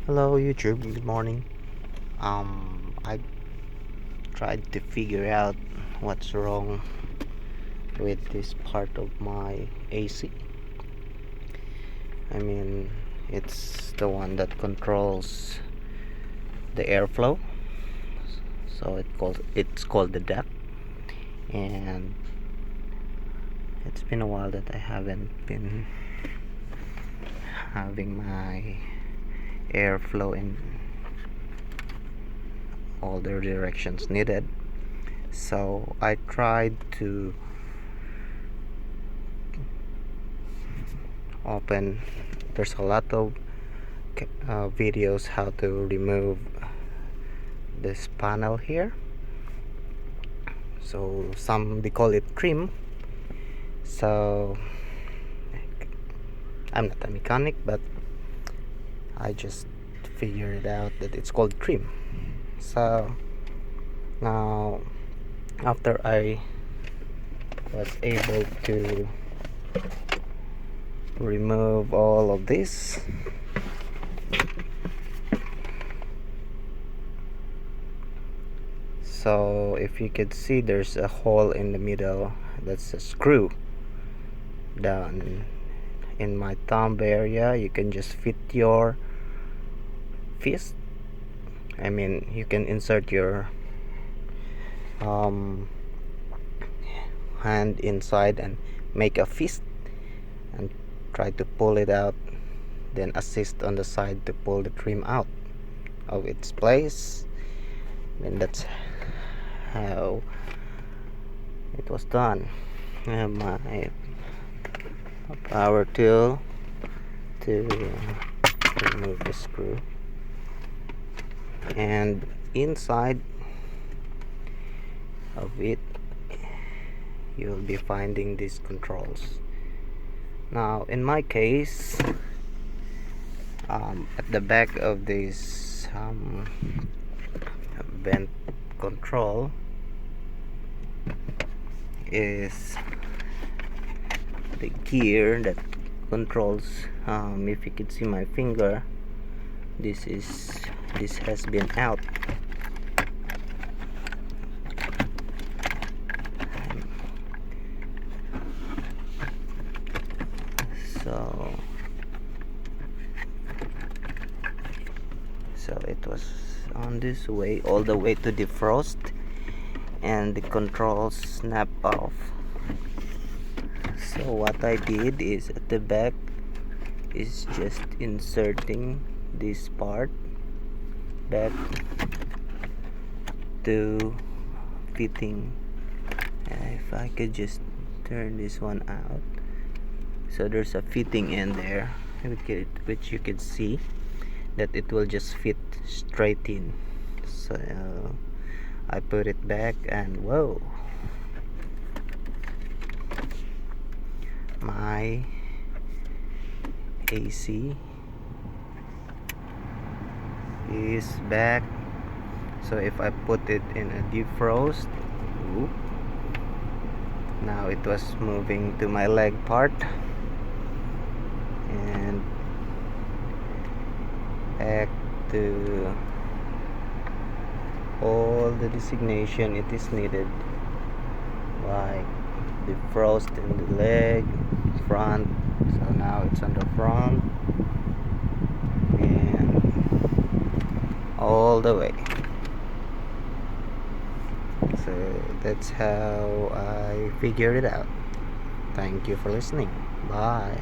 Hello YouTube, good morning. I tried to figure out what's wrong with this part of my AC. I mean, it's the one that controls the airflow. So it's called the duct, and it's been a while that I haven't been having my airflow in all the directions needed. So I tried to open. There's a lot of videos how to remove this panel here. So some they call it trim. So I'm not a mechanic, but I just figured out that it's called trim. So now after I was able to remove all of this, so if you could see, there's a hole in the middle. That's a screw down in my thumb area. You can just fit your fist. I mean, you can insert your hand inside and make a fist and try to pull it out, then assist on the side to pull the trim out of its place. And that's how it was done. I have my power tool to remove the screw, and inside of it you'll be finding these controls. Now in my case, at the back of this vent control is the gear that controls, if you can see my finger, this has been out. So it was on this way all the way to defrost, and the controls snap off. So what I did is, at the back is just inserting this part back to fitting. If I could just turn this one out, so there's a fitting in there which you can see that it will just fit straight in. So I put it back, and whoa, my AC is back. So if I put it in a defrost, ooh, now it was moving to my leg part, and back to all the designation it is needed, like defrost in the leg, front. So now it's on the front and all the way. So that's how I figured it out. Thank you for listening. Bye.